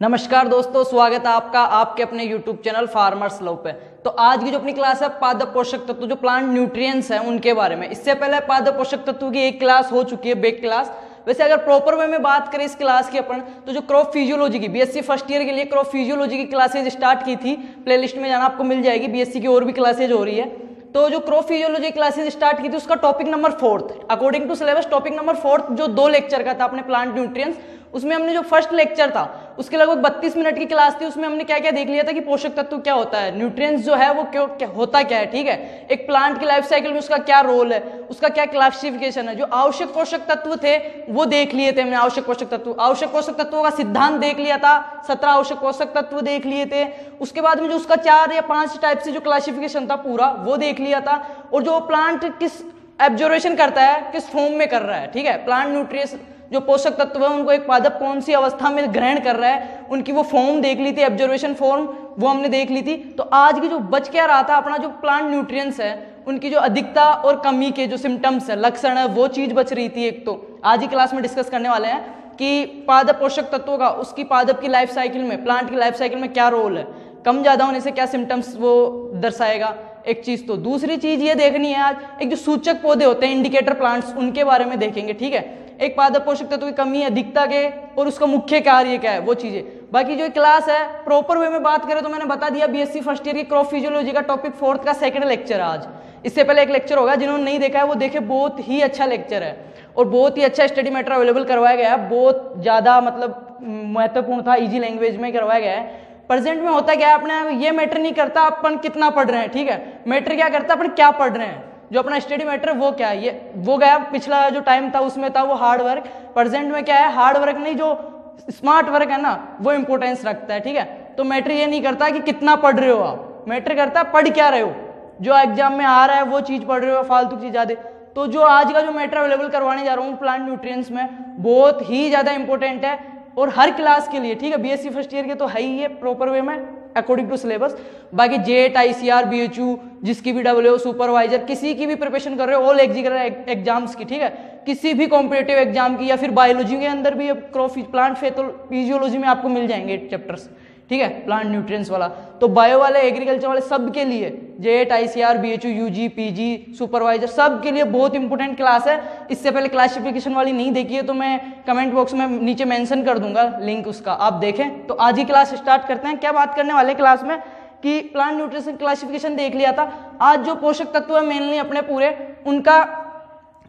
नमस्कार दोस्तों, स्वागत है आपका आपके अपने YouTube चैनल फार्मर्स लव पे। तो आज की जो अपनी क्लास है पादप पोषक तत्व जो प्लांट न्यूट्रिएंट्स हैं उनके बारे में। इससे पहले पादप पोषक तत्व की एक क्लास हो चुकी है, बेक क्लास। वैसे अगर प्रॉपर वे में बात करें इस क्लास की अपन तो जो क्रॉप फिजियोलॉजी की बीएससी फर्स्ट ईयर के लिए क्रॉप फिजियोलॉजी की क्लासेज स्टार्ट की थी, प्लेलिस्ट में जाना आपको मिल जाएगी। बीएससी की और भी क्लासेज हो रही है। तो जो क्रॉप फिजियोलॉजी क्लासेज स्टार्ट की थी उसका topic number 4 according to syllabus topic number 4 जो 2 लेक्चर का था अपने प्लांट न्यूट्रिएंट्स, उसमें हमने जो फर्स्ट लेक्चर था उसके लगभग 32 मिनट की क्लास थी। उसमें हमने क्या क्या देख लिया था कि पोषक तत्व क्या होता है, न्यूट्रिएंट्स जो है वो क्या होता क्या है, ठीक है। एक प्लांट की लाइफ साइकिल में उसका क्या रोल है, उसका क्या क्लासिफिकेशन है। जो आवश्यक पोषक तत्व थे वो देख लिए थे हमने। आवश्यक पोषक तत्वों का सिद्धांत देख लिया था, 17 आवश्यक पोषक तत्व देख लिए थे। उसके बाद में जो उसका 4 या 5 टाइप से जो क्लासिफिकेशन था पूरा वो देख लिया था। और जो प्लांट किस एब्जॉर्प्शन करता है, किस फॉर्म में कर रहा है, ठीक है। प्लांट न्यूट्रिएंट्स जो पोषक तत्व है उनको एक पादप कौन सी अवस्था में ग्रहण कर रहा है, उनकी वो फॉर्म देख ली थी, एब्जॉर्प्शन फॉर्म वो हमने देख ली थी। तो आज की जो बच क्या रहा था अपना जो प्लांट न्यूट्रिएंट्स है उनकी जो अधिकता और कमी के जो सिम्टम्स है, लक्षण है, वो चीज बच रही थी। एक तो आज ही क्लास में डिस्कस करने वाले हैं कि पादप पोषक तत्वों का उसकी पादप की लाइफ साइकिल में, प्लांट की लाइफ साइकिल में क्या रोल है, कम ज्यादा होने से क्या सिम्टम्स वो दर्शाएगा, एक चीज। तो दूसरी चीज ये देखनी है आज एक जो सूचक पौधे होते हैं, इंडिकेटर प्लांट्स, उनके बारे में देखेंगे, ठीक है। एक पादप पोषक तत्व की कमी, अधिकता के और उसका मुख्य कार्य क्या है, वो चीजें। बाकी जो क्लास है प्रॉपर वे में बात करें तो मैंने बता दिया बीएससी फर्स्ट ईयर की क्रॉप फिजियोलॉजी का टॉपिक 4 का सेकंड लेक्चर आज। इससे पहले एक लेक्चर होगा, जिन्होंने नहीं देखा है वो देखे, बहुत ही अच्छा लेक्चर है और बहुत ही अच्छा स्टडी मैटर अवेलेबल करवाया गया है। बहुत ज्यादा मतलब महत्वपूर्ण था, इजी लैंग्वेज में करवाया गया है। प्रेजेंट में होता क्या है, अपने ये मैटर नहीं करता अपन कितना पढ़ रहे हैं, ठीक है। मैटर क्या करता है अपन क्या पढ़ रहे हैं। जो अपना स्टडी मैटर वो क्या है, ये वो गया पिछला जो टाइम था उसमें था वो हार्ड वर्क। प्रेजेंट में क्या है, हार्ड वर्क नहीं, जो स्मार्ट वर्क है ना वो इंपॉर्टेंस रखता है, ठीक है। तो मैटर ये नहीं करता कि कितना पढ़ रहे हो आप, मैटर करता है पढ़ क्या रहे हो, जो एग्जाम में आ रहा है वो चीज पढ़ रहे हो, फालतू चीज ज्यादा। तो जो आज का जो मैटर अवेलेबल करवाने जा रहा हूँ प्लांट न्यूट्रिएंट्स में, बहुत ही ज्यादा इंपॉर्टेंट है और हर क्लास के लिए, ठीक है। बीएससी फर्स्ट ईयर के तो है ही ये प्रॉपर वे में अकॉर्डिंग टू सिलेबस। बाकी जेट, आईसीआर, बीएचयू, जिसकी भी डब्ल्यू सुपरवाइजर, किसी की भी प्रिपरेशन कर रहे हो, ऑल एग्जाम्स की, ठीक है। किसी भी कॉम्पिटेटिव एग्जाम की या फिर बायोलॉजी के अंदर भी क्रॉप प्लांट फिजियोलॉजी में आपको मिल जाएंगे चैप्टर्स, ठीक है, प्लांट न्यूट्रिएंट्स वाला। तो बायो वाले, एग्रीकल्चर वाले सब के लिए JET, ICR, BHU, UG, PG, supervisor सब के लिए बहुत इंपॉर्टेंट क्लास है। इससे पहले क्लासिफिकेशन वाली नहीं देखी है तो मैं कमेंट बॉक्स में नीचे मेंशन कर दूंगा लिंक उसका, आप देखें। तो आज ही क्लास स्टार्ट करते हैं। क्या बात करने वाले क्लास में कि प्लांट न्यूट्रिशन क्लासिफिकेशन देख लिया था। आज जो पोषक तत्व है मेनली अपने पूरे, उनका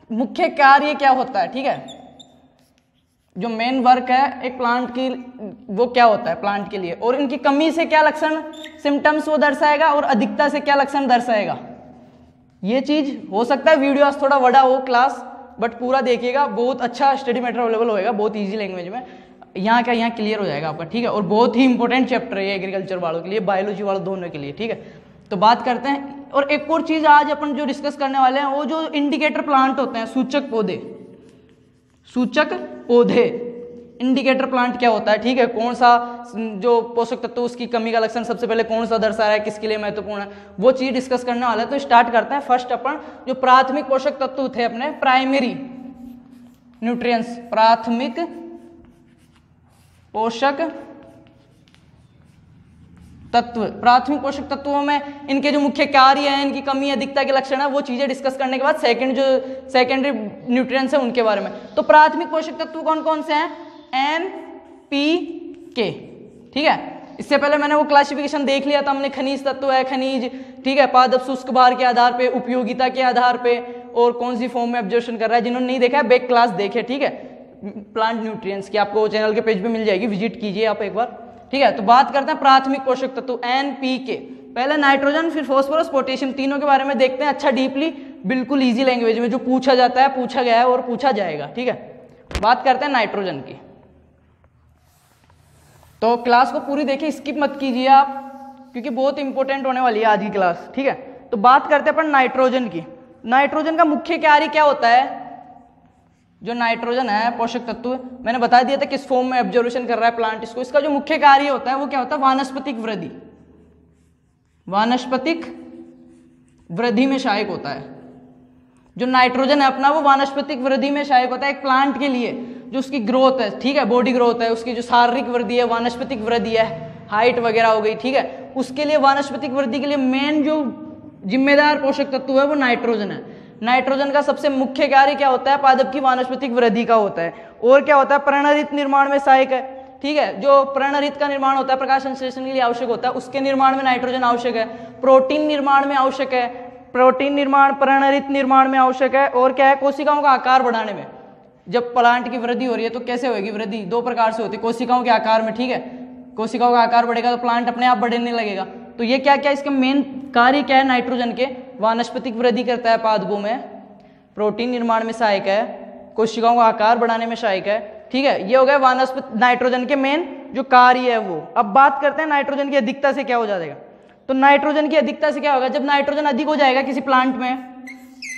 मुख्य कार्य क्या होता है, ठीक है। जो मेन वर्क है एक प्लांट की वो क्या होता है प्लांट के लिए, और इनकी कमी से क्या लक्षण सिम्टम्स वो दर्शाएगा और अधिकता से क्या लक्षण दर्शाएगा। ये चीज हो सकता है वीडियो आज थोड़ा बड़ा हो क्लास, बट पूरा देखिएगा, बहुत अच्छा स्टडी मैटर अवेलेबल होएगा, बहुत इजी लैंग्वेज में। यहाँ क्या यहाँ क्लियर हो जाएगा आपका, ठीक है। और बहुत ही इंपॉर्टेंट चैप्टर है एग्रीकल्चर वालों के लिए, बायोलॉजी वालों दोनों के लिए, ठीक है। तो बात करते हैं। और एक और चीज आज अपन जो डिस्कस करने वाले हैं वो जो इंडिकेटर प्लांट होते हैं, सूचक पौधे, सूचक पौधे, इंडिकेटर प्लांट क्या होता है, ठीक है। कौन सा जो पोषक तत्व उसकी कमी का लक्षण सबसे पहले कौन सा दर्शा रहा है, किसके लिए महत्वपूर्ण है, वो चीज डिस्कस करने वाला है। तो स्टार्ट करते हैं। फर्स्ट अपन जो प्राथमिक पोषक तत्व थे अपने, प्राइमरी न्यूट्रिएंट्स, प्राथमिक पोषक तत्व। प्राथमिक पोषक तत्वों में इनके जो मुख्य कार्य हैं, इनकी कमी, अधिकता के लक्षण है, वो चीजें डिस्कस करने के बाद सेकेंडरी न्यूट्रिएंट्स है उनके बारे में। तो प्राथमिक पोषक तत्व कौन कौन से हैं, NPK, ठीक है। इससे पहले मैंने वो क्लासिफिकेशन देख लिया था हमने, खनिज तत्व है, खनिज, ठीक है, पादप शुष्क भार के आधार पे, उपयोगिता के आधार पे, और कौन सी फॉर्म में एब्जॉर्प्शन कर रहा है। जिन्होंने नहीं देखा है बेक क्लास देखे, ठीक है, प्लांट न्यूट्रिएंट्स की, आपको चैनल के पेज पे मिल जाएगी, विजिट कीजिए आप एक बार, ठीक है। तो बात करते हैं प्राथमिक पोषक तत्व NPK। पहले नाइट्रोजन, फिर फास्फोरस, पोटेशियम, तीनों के बारे में देखते हैं अच्छा डीपली, बिल्कुल इजी लैंग्वेज में, जो पूछा जाता है, पूछा गया है और पूछा जाएगा, ठीक है। बात करते हैं नाइट्रोजन की। तो क्लास को पूरी देखिए, स्किप मत कीजिए आप, क्योंकि बहुत इंपॉर्टेंट होने वाली है आज की क्लास, ठीक है। तो बात करते हैं अपन नाइट्रोजन की। नाइट्रोजन का मुख्य कार्य क्या होता है। जो नाइट्रोजन है पोषक तत्व, मैंने बता दिया था किस फॉर्म में एब्जॉर्प्शन कर रहा है प्लांट इसको। इसका जो मुख्य कार्य होता है वो क्या होता है, वानस्पतिक वृद्धि, वानस्पतिक वृद्धि में सहायक होता है। जो नाइट्रोजन है अपना वो वानस्पतिक वृद्धि में सहायक होता है एक प्लांट के लिए। जो उसकी ग्रोथ है, ठीक है, बॉडी ग्रोथ है, उसकी जो शारीरिक वृद्धि है, वानस्पतिक वृद्धि है, हाइट वगैरह हो गई, ठीक है, उसके लिए वानस्पतिक वृद्धि के लिए मेन जो जिम्मेदार पोषक तत्व है वो नाइट्रोजन है। नाइट्रोजन का सबसे मुख्य कार्य क्या होता है? पादप की वानस्पतिक वृद्धि का होता है। और क्या होता है? पर्णरहित निर्माण में सहायक है, ठीक है, जो पर्णरहित का निर्माण होता है प्रकाश संश्लेषण के लिए आवश्यक होता है, उसके निर्माण में नाइट्रोजन आवश्यक है। प्रोटीन निर्माण में आवश्यक है, प्रोटीन निर्माण पर्णरहित निर्माण में आवश्यक है। और क्या है? कोशिकाओं का आकार बढ़ाने में। जब प्लांट की वृद्धि हो रही है तो कैसे होगी वृद्धि? दो प्रकार से होती है, कोशिकाओं के आकार में, ठीक है, कोशिकाओं का आकार बढ़ेगा तो प्लांट अपने आप बढ़ने लगेगा। तो ये क्या क्या इसका मेन कार्य क्या है? नाइट्रोजन के वानस्पतिक वृद्धि करता है पादपों में, प्रोटीन निर्माण में सहायक है, कोशिकाओं का आकार बढ़ाने में सहायक है, ठीक है, ये हो गया वानस्पतिक नाइट्रोजन के मेन जो कार्य है वो। अब बात करते हैं नाइट्रोजन की अधिकता से क्या हो जाएगा। तो नाइट्रोजन की अधिकता से क्या होगा? जब नाइट्रोजन अधिक हो जाएगा, किसी प्लांट में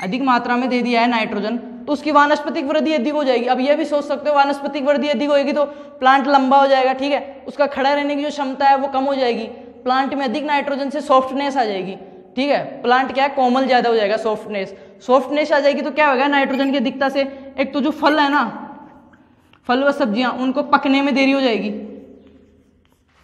अधिक मात्रा में दे दिया है नाइट्रोजन, तो उसकी वानस्पतिक वृद्धि अधिक हो जाएगी। अब ये भी सोच सकते हो वानस्पतिक वृद्धि अधिक होगी तो प्लांट लंबा हो जाएगा, ठीक है, उसका खड़ा रहने की जो क्षमता है वो कम हो जाएगी। प्लांट में अधिक नाइट्रोजन से सॉफ्टनेस आ जाएगी, ठीक है, प्लांट क्या है? कोमल ज्यादा हो जाएगा, सॉफ्टनेस आ जाएगी। तो क्या होगा नाइट्रोजन की अधिकता से? एक तो जो फल है ना, फल व सब्जियां, उनको पकने में देरी हो जाएगी,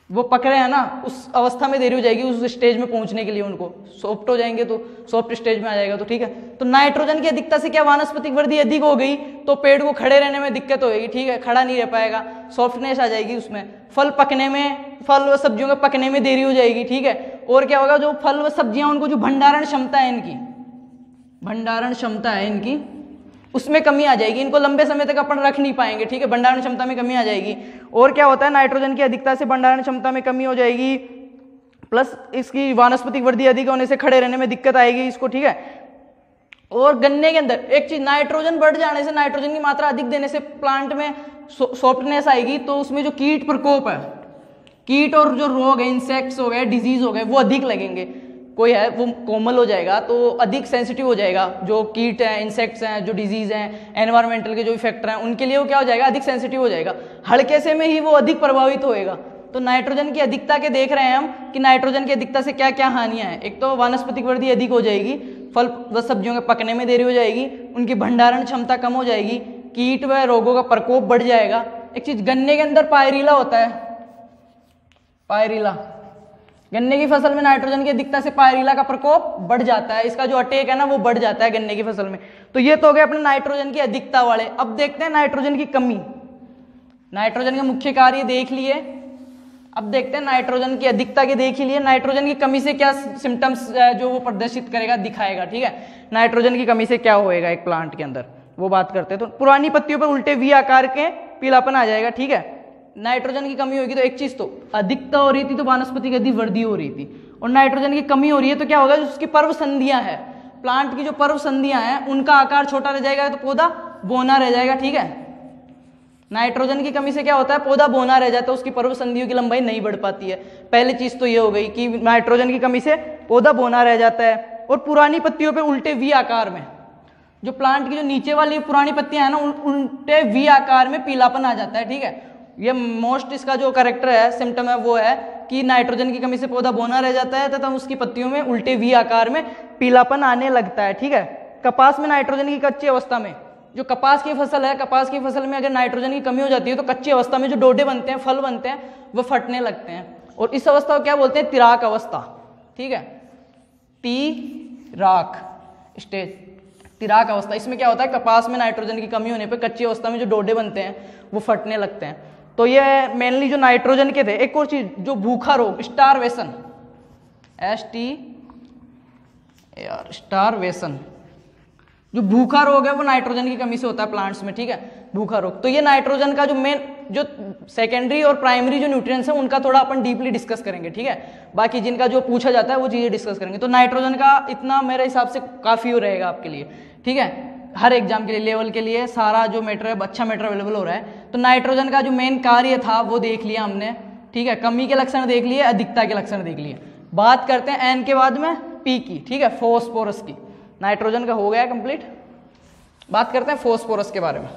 वो पक रहे हैं ना, उस अवस्था में देरी हो जाएगी उस स्टेज में पहुंचने के लिए, उनको सॉफ्ट हो जाएंगे तो सॉफ्ट स्टेज में आ जाएगा, तो ठीक है। तो नाइट्रोजन की अधिकता से क्या वानस्पतिक वृद्धि अधिक हो गई तो पेड़ को खड़े रहने में दिक्कत होगी, ठीक है, खड़ा नहीं रह पाएगा, सॉफ्टनेस आ जाएगी उसमें, फल पकने में, फल व सब्जियों के पकने में देरी हो जाएगी, ठीक है। और क्या होगा? जो फल व सब्जियां उनको जो भंडारण क्षमता है इनकी, भंडारण क्षमता है इनकी, उसमें कमी आ जाएगी, इनको लंबे समय तक अपन रख नहीं पाएंगे, ठीक है, भंडारण क्षमता में कमी आ जाएगी। और क्या होता है? नाइट्रोजन की अधिकता से भंडारण क्षमता में कमी हो जाएगी, प्लस इसकी वानस्पतिक वृद्धि अधिक होने से खड़े रहने में दिक्कत आएगी इसको, ठीक है। और गन्ने के अंदर एक चीज, नाइट्रोजन बढ़ जाने से, नाइट्रोजन की मात्रा अधिक देने से प्लांट में सॉफ्टनेस आएगी, तो उसमें जो कीट प्रकोप है, कीट और जो रोग है, इंसेक्ट्स हो गए, डिजीज हो गए, वो अधिक लगेंगे। कोई है वो कोमल हो जाएगा तो अधिक सेंसिटिव हो जाएगा, जो कीट हैं, इंसेक्ट्स हैं, जो डिजीज हैं, एनवायरमेंटल के जो इफेक्टर हैं, उनके लिए वो क्या हो जाएगा? अधिक सेंसिटिव हो जाएगा, हल्के से में ही वो अधिक प्रभावित होएगा। तो नाइट्रोजन की अधिकता के देख रहे हैं हम कि नाइट्रोजन की अधिकता से क्या क्या हानियां हैं। एक तो वानस्पतिक वृद्धि अधिक हो जाएगी, फल व सब्जियों के पकने में देरी हो जाएगी, उनकी भंडारण क्षमता कम हो जाएगी, कीट व रोगों का प्रकोप बढ़ जाएगा। एक चीज, गन्ने के अंदर पायरिला होता है, पायरिला, गन्ने की फसल में नाइट्रोजन की अधिकता से पायरिला का प्रकोप बढ़ जाता है, इसका जो अटैक है ना वो बढ़ जाता है गन्ने की फसल में। तो ये तो हो गए अपने नाइट्रोजन की अधिकता वाले। अब देखते हैं नाइट्रोजन की कमी। नाइट्रोजन के मुख्य कार्य देख लिए, अब देखते हैं नाइट्रोजन की अधिकता के देख ही लिए, नाइट्रोजन की कमी से क्या सिम्टम्स जो वो प्रदर्शित करेगा, दिखाएगा, ठीक है, नाइट्रोजन की कमी से क्या होएगा एक प्लांट के अंदर, वो बात करते हैं। तो पुरानी पत्तियों पर उल्टे वी आकार के पीलापन आ जाएगा, ठीक है। नाइट्रोजन की कमी होगी तो एक चीज, तो अधिकता हो रही थी तो वानस्पतिक अधिक वृद्धि हो रही थी, और नाइट्रोजन की कमी हो रही है तो क्या होगा? जो उसकी पर्व संधियां है, प्लांट की जो पर्व संधियां हैं उनका आकार छोटा रह जाएगा तो पौधा बोना रह जाएगा, ठीक है। नाइट्रोजन की कमी से क्या होता है? पौधा बोना रह जाता है, उसकी पर्व संधियों की लंबाई नहीं बढ़ पाती है। पहली चीज तो ये हो गई कि नाइट्रोजन की कमी से पौधा बोना रह जाता है। और पुरानी पत्तियों पर उल्टे वी आकार में, जो प्लांट की जो नीचे वाली पुरानी पत्तियां हैं ना, उल्टे वी आकार में पीलापन आ जाता है, ठीक है। ये मोस्ट इसका जो कैरेक्टर है, सिम्टम है, वो है कि नाइट्रोजन की कमी से पौधा बोना रह जाता है तथा उसकी पत्तियों में उल्टे वी आकार में पीलापन आने लगता है, ठीक है। कपास में नाइट्रोजन की कच्ची अवस्था में, जो कपास की फसल है, कपास की फसल में अगर नाइट्रोजन की कमी हो जाती है तो कच्ची अवस्था में जो डोडे बनते हैं, फल बनते हैं, वो फटने लगते हैं, और इस अवस्था को क्या बोलते हैं? तिराक अवस्था, ठीक है, तिराक स्टेज, तिराक अवस्था। इसमें क्या होता है? कपास में नाइट्रोजन की कमी होने पर कच्ची अवस्था में जो डोडे बनते हैं वो फटने लगते हैं। तो ये मेनली जो नाइट्रोजन के थे। एक और चीज, जो भूखा रोग, स्टारवेशन, स्टारवेशन, जो भूखा रोग है वो नाइट्रोजन की कमी से होता है प्लांट्स में, ठीक है, भूखा रोग। तो ये नाइट्रोजन का जो मेन, जो सेकेंडरी और प्राइमरी जो न्यूट्रिएंट्स है उनका थोड़ा अपन डीपली डिस्कस करेंगे, ठीक है। बाकी जिनका जो पूछा जाता है वो चीजें डिस्कस करेंगे। तो नाइट्रोजन का इतना मेरे हिसाब से काफी हो रहेगा आपके लिए, ठीक है, हर एग्जाम के लिए, लेवल के लिए सारा जो मैटर है, अच्छा मैटर अवेलेबल हो रहा है। तो नाइट्रोजन का जो मेन कार्य था वो देख लिया हमने, ठीक है, कमी के लक्षण देख लिए, अधिकता के लक्षण देख लिए। बात करते हैं एन के बाद में पी की, ठीक है, फॉस्फोरस की। नाइट्रोजन का हो गया कंप्लीट। बात करते हैं फॉस्फोरस के बारे में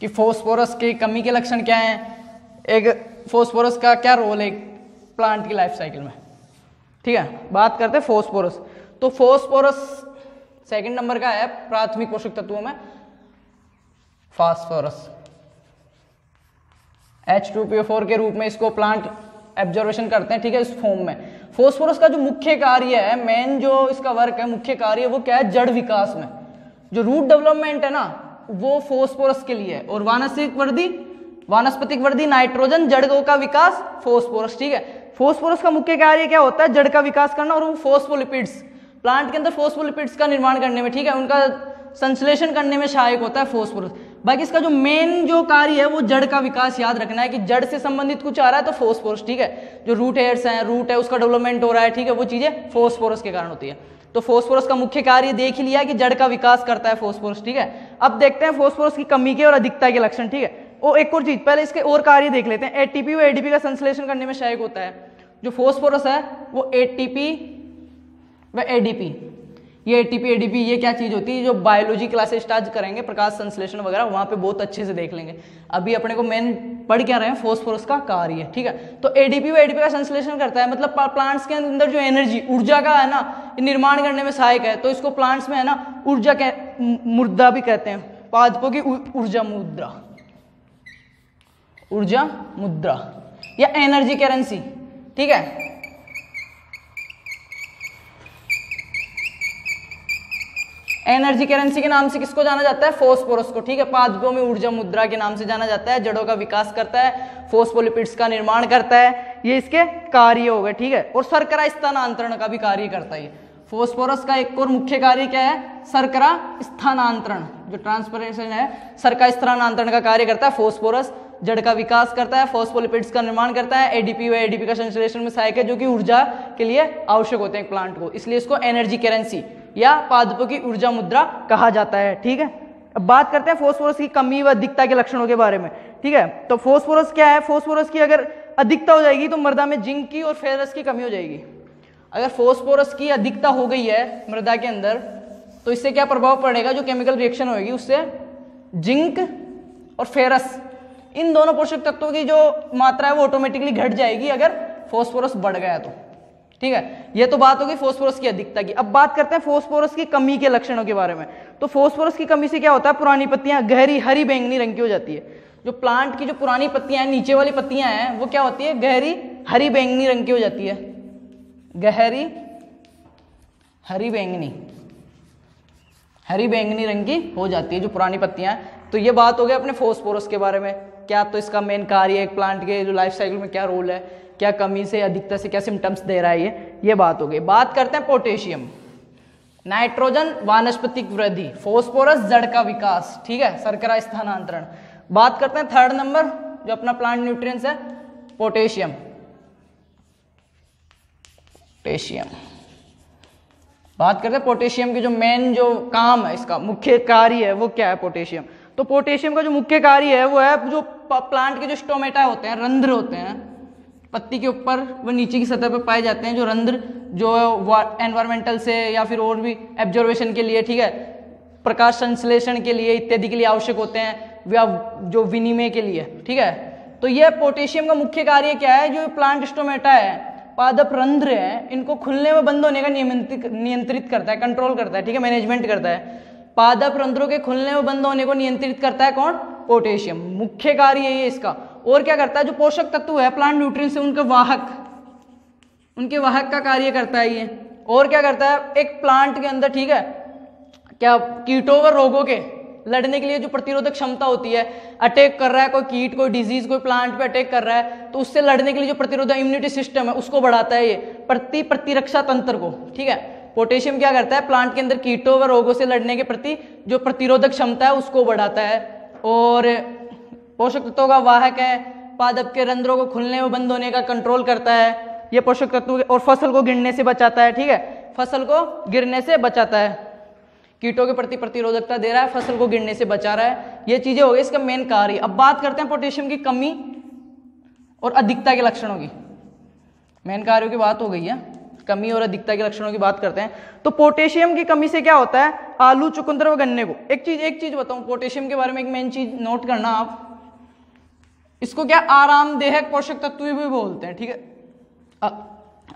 कि फॉस्फोरस की कमी के लक्षण क्या हैं, एक फॉस्फोरस का क्या रोल है प्लांट की लाइफ साइकिल में, ठीक है। बात करते हैं फॉस्फोरस। तो फॉस्फोरस सेकंड नंबर का है प्राथमिक पोषक तत्वों में। फास्फोरस, H2PO4 के रूप में इसको प्लांट एब्जॉर्वेशन करते हैं, ठीक है, इस फॉर्म में। फास्फोरस का जो मुख्य कार्य है, मेन जो इसका वर्क है, मुख्य कार्य, वो क्या है, जड़ विकास में। जो रूट डेवलपमेंट है ना, वो फास्फोरस के लिए है। और वानस्पतिक वृद्धि, नाइट्रोजन, जड़ों का विकास, फास्फोरस, ठीक है। फास्फोरस का मुख्य कार्य क्या होता है, जड़ का विकास करना, और वो फास्फोलिपिड्स, प्लांट के अंदर फास्फोलिपिड्स का निर्माण करने में, ठीक है, उनका संश्लेषण करने में सहायक होता है फास्फोरस। बाकी इसका जो मेन जो कार्य है वो जड़ का विकास, याद रखना है कि जड़ से संबंधित कुछ आ रहा है तो फास्फोरस, ठीक है। जो रूट हेयर्स हैं, रूट है, उसका डेवलपमेंट हो रहा है, ठीक है, वो चीजें फास्फोरस के कारण होती है। तो फास्फोरस का मुख्य कार्य देख लिया कि जड़ का विकास करता है फास्फोरस, ठीक है। अब देखते हैं फास्फोरस की कमी के और अधिकता के लक्षण, ठीक है। और एक और चीज, पहले इसके और कार्य देख लेते हैं। एटीपी व एडीपी का संश्लेषण करने में सहायक होता है। जो फास्फोरस है वो एटीपी व एडीपी, ये एटीपी एडीपी ये क्या चीज होती है, जो बायोलॉजी क्लासेस स्टार्ट करेंगे, प्रकाश संश्लेषण वगैरह, वहां पे बहुत अच्छे से देख लेंगे। अभी अपने को मेन पढ़ क्या रहे हैं, फास्फोरस का कार्य, ठीक है। तो एडीपी व एडीपी का संश्लेषण करता है, मतलब प्लांट्स के अंदर जो एनर्जी, ऊर्जा का है ना, निर्माण करने में सहायक है। तो इसको प्लांट्स में है ना ऊर्जा के मुद्रा भी कहते हैं, पादपों की ऊर्जा मुद्रा, ऊर्जा मुद्रा या एनर्जी करेंसी, ठीक है। एनर्जी करेंसी के नाम से किसको जाना जाता है, फास्फोरस को, ठीक है। पादपों में ऊर्जा मुद्रा के नाम से जाना जाता है। जड़ों का विकास करता है, फास्फोलिपिड्स का निर्माण करता है, ये इसके कार्य हो गए, ठीक है। और शर्करा स्थानांतरण का भी कार्य करता है। फास्फोरस का एक और मुख्य कार्य क्या है, शर्करा स्थानांतरण, जो ट्रांसपोर्टेशन है, शर्करा स्थानांतरण का कार्य करता है फास्फोरस। जड़ का विकास करता है, फास्फोलिपिड्स का निर्माण करता है, एडीपी व एडीपी का संश्लेषण में सहायक है, जो कि ऊर्जा के लिए आवश्यक होते हैं प्लांट को, इसलिए इसको एनर्जी करेंसी या पादपों की ऊर्जा मुद्रा कहा जाता है, ठीक है। अब बात करते हैं फास्फोरस की कमी व अधिकता के लक्षणों के बारे में, ठीक है। तो फास्फोरस क्या है, फास्फोरस की अगर अधिकता हो जाएगी तो मृदा में जिंक की और फेरस की कमी हो जाएगी। अगर फास्फोरस की अधिकता हो गई है मृदा के अंदर, तो इससे क्या प्रभाव पड़ेगा, जो केमिकल रिएक्शन होगी उससे जिंक और फेरस, इन दोनों पोषक तत्वों की जो मात्रा है वो ऑटोमेटिकली घट जाएगी अगर फास्फोरस बढ़ गया तो, ठीक है। ये तो बात होगी फास्फोरस की अधिकता की। अब बात करते हैं फास्फोरस की कमी के लक्षणों के बारे में। तो फास्फोरस की कमी से क्या होता है, पुरानी पत्तियां गहरी हरी बैंगनी रंग की हो जाती है। जो प्लांट की जो पुरानी पत्तियां हैं, नीचे वाली पत्तियां हैं, वो क्या होती है, गहरी हरी बैंगनी रंग की हो जाती है, गहरी हरी बैंगनी रंग की हो जाती है जो पुरानी पत्तियां हैं। तो ये बात हो गई अपने फास्फोरस के बारे में, क्या तो इसका मेन कार्य एक प्लांट के जो लाइफ साइकिल में क्या रोल है, क्या कमी से अधिकता से क्या सिम्टम्स दे रहा है, ये बात हो गई। बात करते हैं पोटेशियम, नाइट्रोजन वानस्पतिक वृद्धि, फास्फोरस जड़ का विकास, ठीक है, शर्करा स्थानांतरण। बात करते हैं थर्ड नंबर जो अपना प्लांट न्यूट्रिएंट्स है, पोटेशियम। बात करते हैं पोटेशियम की जो मेन जो काम है, इसका मुख्य कार्य है वो क्या है, पोटेशियम। तो पोटेशियम का जो मुख्य कार्य है वो है, जो प्लांट के जो स्टोमेटा होते हैं, रंध्र होते हैं पत्ती के ऊपर व नीचे की सतह पर पाए जाते हैं, जो रंध्र जो एनवायरमेंटल से या फिर और भी एब्जॉर्वेशन के लिए, ठीक है, प्रकाश संश्लेषण के लिए इत्यादि के लिए आवश्यक होते हैं, या जो विनिमय के लिए, ठीक है। तो ये पोटेशियम का मुख्य कार्य क्या है, जो प्लांट स्टोमेटा है, पादप रंध्र है, इनको खुलने व बंद होने का नियंत्रित करता है, कंट्रोल करता है, ठीक है, मैनेजमेंट करता है। पादप रंध्रों के खुलने व बंद होने को नियंत्रित करता है कौन, पोटेशियम, मुख्य कार्य यही है इसका। और क्या करता है, जो पोषक तत्व है प्लांट न्यूट्रिएंट्स से उनके वाहक का कार्य करता है ये। और क्या करता है, एक प्लांट के अंदर, ठीक है, क्या कीटों व रोगों के लड़ने के लिए जो प्रतिरोधक क्षमता होती है, अटैक कर रहा है कोई कीट, कोई डिजीज, कोई प्लांट पे अटैक कर रहा है, तो उससे लड़ने के लिए जो प्रतिरोधक इम्यूनिटी सिस्टम है उसको बढ़ाता है ये, प्रतिरक्षा तंत्र को, ठीक है। पोटेशियम क्या करता है, प्लांट के अंदर कीटों व रोगों से लड़ने के प्रति जो प्रतिरोधक क्षमता है उसको बढ़ाता है। और पोषक तत्वों का वाहक है, पादप के रंध्रों को खुलने व बंद होने का कंट्रोल करता है ये पोषक तत्व, और फसल को गिरने से बचाता है, ठीक है, फसल को गिरने से बचाता है, कीटों के प्रति प्रतिरोधकता दे रहा है, फसल को गिरने से बचा रहा है, ये चीजें हो गई इसका मेन कार्य। अब बात करते हैं पोटेशियम की कमी और अधिकता के लक्षणों की। मेन कार्यों की बात हो गई है, कमी और अधिकता के लक्षणों की बात करते हैं। तो पोटेशियम की कमी से क्या होता है, आलू, चुकंदर व गन्ने को, एक चीज बताऊं पोटेशियम के बारे में, एक मेन चीज नोट करना आप, इसको क्या आरामदेहक पोषक तत्व भी बोलते हैं, ठीक है,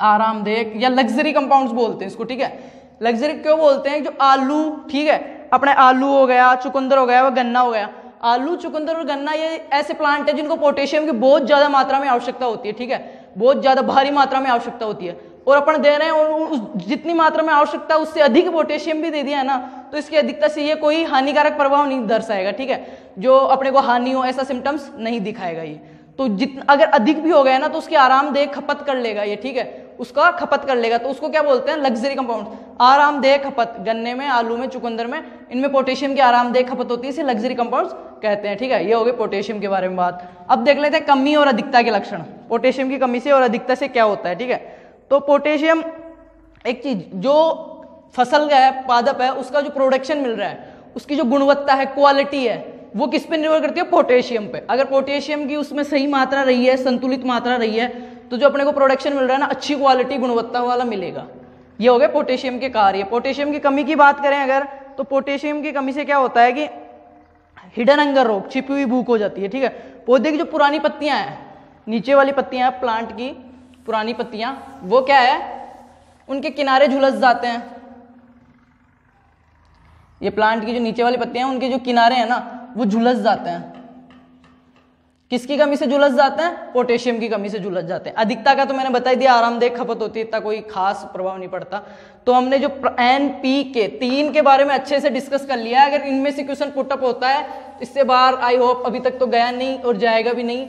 आरामदेहक या लग्जरी कंपाउंड्स बोलते हैं इसको, ठीक है। लग्जरी क्यों बोलते हैं, जो आलू, ठीक है, अपने आलू हो गया, चुकंदर हो गया, वह गन्ना हो गया, आलू, चुकंदर और गन्ना ये ऐसे प्लांट है जिनको पोटेशियम की बहुत ज्यादा मात्रा में आवश्यकता होती है, ठीक है, बहुत ज्यादा भारी मात्रा में आवश्यकता होती है, और अपन दे रहे हैं और जितनी मात्रा में आवश्यकता उससे अधिक पोटेशियम भी दे दिया है ना, तो इसकी अधिकता से ये कोई हानिकारक प्रभाव नहीं दर्शाएगा, ठीक है, जो अपने को हानि हो ऐसा सिम्टम्स नहीं दिखाएगा ये। तो अगर अधिक भी हो गया ना तो उसकी आरामदेह खपत कर लेगा ये, ठीक है, उसका खपत कर लेगा, तो उसको क्या बोलते हैं, लग्जरी कंपाउंड, आरामदेह खपत। गन्ने में, आलू में, चुकंदर में, इनमें पोटेशियम की आरामदेह खपत होती है, इसे लग्जरी कंपाउंड्स कहते हैं, ठीक है। ये हो गए पोटेशियम के बारे में बात। अब देख लेते हैं कमी और अधिकता के लक्षण, पोटेशियम की कमी से और अधिकता से क्या होता है, ठीक है। तो पोटेशियम एक चीज, जो फसल का है, पादप है, उसका जो प्रोडक्शन मिल रहा है, उसकी जो गुणवत्ता है, क्वालिटी है, वो किस पे निर्भर करती है, पोटेशियम पे। अगर पोटेशियम की उसमें सही मात्रा रही है, संतुलित मात्रा रही है, तो जो अपने को प्रोडक्शन मिल रहा है ना, अच्छी क्वालिटी, गुणवत्ता वाला मिलेगा। ये हो गए पोटेशियम के कार्य। पोटेशियम की कमी की बात करें अगर, तो पोटेशियम की कमी से क्या होता है कि हिडन अंगर रोग, छिपी हुई भूख हो जाती है, ठीक है। पौधे की जो पुरानी पत्तियां हैं, नीचे वाली पत्तियां हैं प्लांट की, पुरानी पत्तियां, वो क्या है, उनके किनारे झुलस जाते हैं। ये प्लांट की जो नीचे वाली पत्तियां हैं, उनके जो किनारे हैं ना, वो झुलस जाते हैं। किसकी कमी से झुलस जाते हैं, पोटेशियम की कमी से झुलस जाते हैं। अधिकता का तो मैंने बता ही दिया, आरामदेह खपत होती है, इतना कोई खास प्रभाव नहीं पड़ता। तो हमने जो NPK 3 के बारे में अच्छे से डिस्कस कर लिया। अगर इनमें से क्वेश्चन पुटअप होता है, इससे बाहर आई होप अभी तक तो गया नहीं और जाएगा भी नहीं,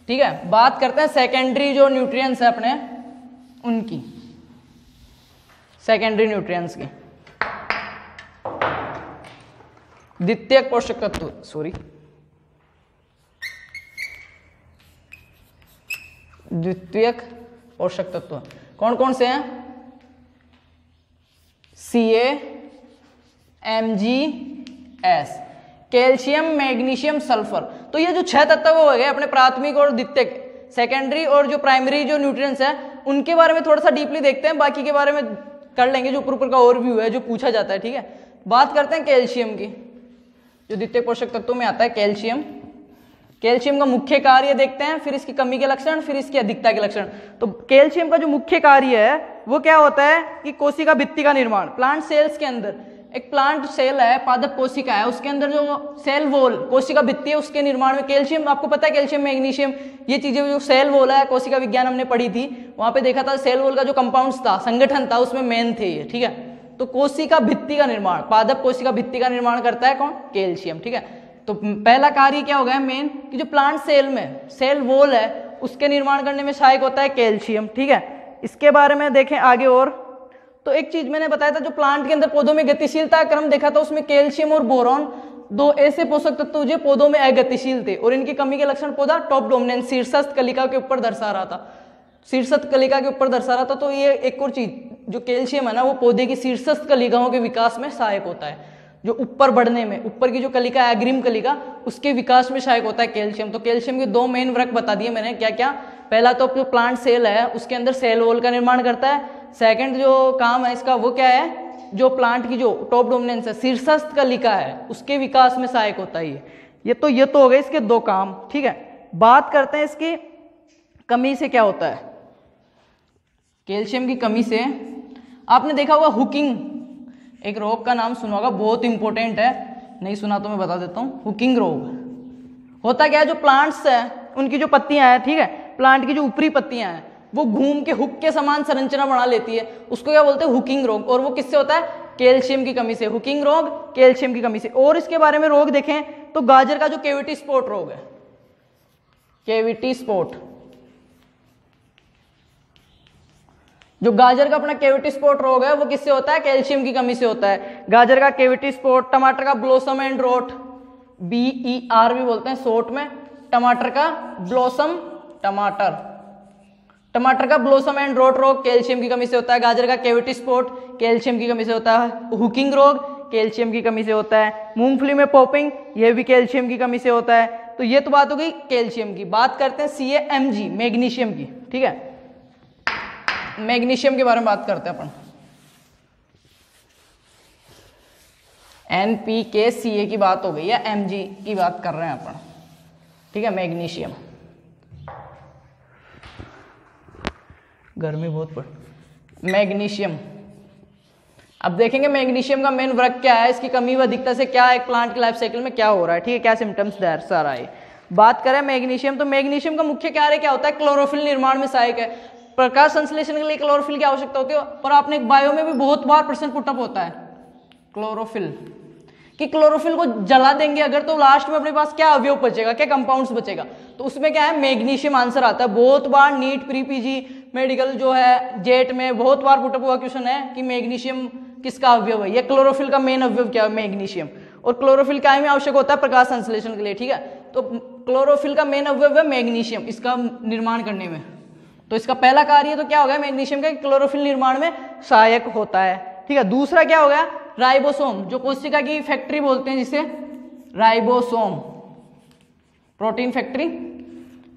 ठीक है। बात करते हैं सेकेंडरी जो न्यूट्रिएंट्स है अपने, उनकी, सेकेंडरी न्यूट्रिएंट्स की। द्वितीयक पोषक तत्व, द्वितीयक पोषक तत्व कौन कौन से हैं, Ca, Mg, calcium, magnesium, sulphur. तो ये जो 6 तत्व हो गए अपने प्राथमिक और द्वितीयक, सेकेंडरी और जो प्राइमरी जो न्यूट्रिएंट्स है, उनके बारे में थोड़ा सा डीपली देखते हैं, बाकी के बारे में कर लेंगे जो ऊपर का ओवरव्यू है, जो पूछा जाता है, ठीक है। बात करते हैं कैल्शियम की, जो द्वितीयक पोषक तत्वों में आता है कैल्शियम। कैल्शियम का मुख्य कार्य देखते हैं, फिर इसकी कमी के लक्षण, फिर इसकी अधिकता के लक्षण। तो कैल्शियम का जो मुख्य कार्य है वो क्या होता है कि कोशिका भित्ति का निर्माण, प्लांट सेल्स के अंदर, एक प्लांट सेल है, पादप कोशिका है, उसके अंदर जो सेल वॉल, कोशिका भित्ति है, उसके निर्माण में कैल्शियम, आपको पता है कैल्शियम, मैग्नीशियम, ये चीजें, जो सेल वॉल है, कोशिका विज्ञान हमने पढ़ी थी, वहां पे देखा था सेल वॉल का जो कंपाउंड्स था, संगठन था, उसमें मेन थे ये, ठीक है। तो कोशिका भित्ति का निर्माण, पादप कोशिका भित्ति का निर्माण करता है कौन, कैल्शियम, ठीक है। तो पहला कार्य क्या होगा मेन, कि जो प्लांट सेल में सेल वॉल है, उसके निर्माण करने में सहायक होता है कैल्शियम, ठीक है। इसके बारे में देखें आगे और, तो एक चीज मैंने बताया था, जो प्लांट के अंदर पौधों में गतिशीलता क्रम देखा था, उसमें कैल्शियम और बोरॉन, 2 ऐसे पोषक तत्व जो पौधों में अगतिशील थे, और इनकी कमी के लक्षण पौधा टॉप डोमिनेंस, शीर्षस्थ कलिका के ऊपर दर्शा रहा था, शीर्षस्थ कलिका के ऊपर दर्शा रहा था। तो ये एक और चीज, जो कैल्शियम है ना, वो पौधे की शीर्षस्थ कलिकाओं के विकास में सहायक होता है, जो ऊपर बढ़ने में, ऊपर की जो कलिका है, अग्रिम कलिका, उसके विकास में सहायक होता है कैल्शियम। तो कैल्शियम के 2 मेन वर्ग बता दिए मैंने, क्या क्या। पहला तो जो प्लांट सेल है, उसके अंदर सेल वॉल का निर्माण करता है। सेकंड जो काम है इसका, वो क्या है, जो प्लांट की जो टॉप डोमिनेंस है, शीर्षस्थ कलिका है, उसके विकास में सहायक होता है ये तो हो गए इसके 2 काम, ठीक है। बात करते हैं इसकी कमी से क्या होता है। कैल्शियम की कमी से आपने देखा होगा हुकिंग, एक रोग का नाम सुना होगा, बहुत इंपॉर्टेंट है, नहीं सुना तो मैं बता देता हूँ। हुकिंग रोग होता क्या है, जो प्लांट्स है उनकी जो पत्तियां हैं, ठीक है, प्लांट की जो ऊपरी पत्तियां हैं, वो घूम के हुक के समान संरचना बना लेती है, उसको क्या बोलते हैं, हुकिंग रोग। और वो किससे होता है, कैल्शियम की कमी से। हुकिंग रोग कैल्शियम की कमी से। और इसके बारे में रोग देखें तो गाजर का जो कैविटी स्पॉट रोग है, कैविटी स्पॉट, जो गाजर का अपना कैविटी स्पॉट रोग है, वो किससे होता है, कैल्शियम की कमी से होता है। गाजर का कैविटी स्पॉट, टमाटर का ब्लॉसम एंड रोट, BER भी बोलते हैं शॉर्ट में, टमाटर का ब्लॉसम, टमाटर का ब्लॉसम एंड रोट रोग कैल्शियम की कमी से होता है। गाजर का कैविटी स्पॉट कैल्शियम की कमी से होता है। हुकिंग रोग कैल्शियम की कमी से होता है। मूंगफली में पॉपिंग, यह भी कैल्शियम की कमी से होता है। तो ये तो बात हो गई कैल्शियम की। बात करते हैं CaMg, मैग्नीशियम की, ठीक है। मैग्नीशियम के बारे में बात करते हैं अपन। NPK Ca की बात हो गई है, Mg की बात कर रहे हैं अपन, ठीक है। मैग्नीशियम, गर्मी बहुत पड़, मैग्नीशियम अब देखेंगे मैग्नीशियम का मेन वर्क क्या है, इसकी कमी व अधिकता से क्या एक प्लांट की लाइफ साइकिल में क्या हो रहा है, ठीक है, क्या सिम्टम्स देयर सारा है। बात करें मैग्नीशियम, तो मैग्नीशियम का मुख्य कार्य क्या होता है, क्लोरोफिल निर्माण में सहायक है। प्रकाश संश्लेषण के लिए क्लोरोफिल की आवश्यकता होती है, और आपने एक बायो में भी बहुत बार प्रश्न पुटअप होता है क्लोरोफिल कि क्लोरोफिल को जला देंगे अगर तो लास्ट में अपने पास क्या अवयव बचेगा, क्या कंपाउंड्स बचेगा, तो उसमें क्या है, मैग्नीशियम आंसर आता है। बहुत बार नीट प्री पीजी मेडिकल जो है जेट में बहुत बार पुटअप हुआ क्वेश्चन है कि मैग्नीशियम किसका अवयव है, या क्लोरोफिल का मेन अवयव क्या है, मैग्नीशियम। और क्लोरोफिल क्या में आवश्यक होता है, प्रकाश संश्लेषण के लिए, ठीक है। तो क्लोरोफिल का मेन अवयव है मैग्नीशियम, इसका निर्माण करने में। तो इसका पहला कार्य तो क्या हो गया मैग्नीशियम का, क्लोरोफिल निर्माण में सहायक होता है, ठीक है। दूसरा क्या हो गया, राइबोसोम, जो कोशिका की फैक्ट्री बोलते हैं जिसे राइबोसोम, प्रोटीन फैक्ट्री।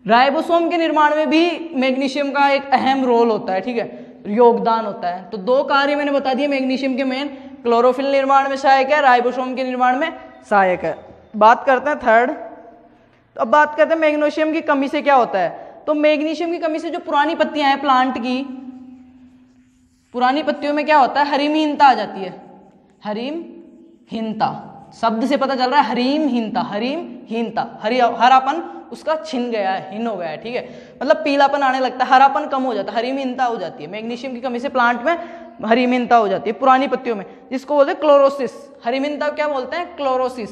राइबोसोम के निर्माण में भी मैग्नीशियम का एक अहम रोल होता है, ठीक है, योगदान होता है। तो दो कार्य मैंने बता दिए मैग्नीशियम के मेन, क्लोरोफिल निर्माण में सहायक है, राइबोसोम के निर्माण में सहायक है। बात करते हैं थर्ड, तो अब बात करते हैं मैग्नीशियम की कमी से क्या होता है। तो मैग्नीशियम की कमी से जो पुरानी पत्तियां हैं प्लांट की, पुरानी पत्तियों में क्या होता है, हरिमहीनता आ जाती है। हरिमहीनता शब्द से पता चल रहा है, हरिमहीनता, हरिमहीनता, हरापन उसका छिन गया है, हीन हो गया है, ठीक है, मतलब पीलापन आने लगता है, हरापन कम हो जाता है, हरिमहीनता हो जाती है। मैग्नीशियम की कमी से प्लांट में हरिमहीनता हो जाती है पुरानी पत्तियों में, जिसको बोलते हैं क्लोरोसिस। हरिमहीनता क्या बोलते हैं, क्लोरोसिस।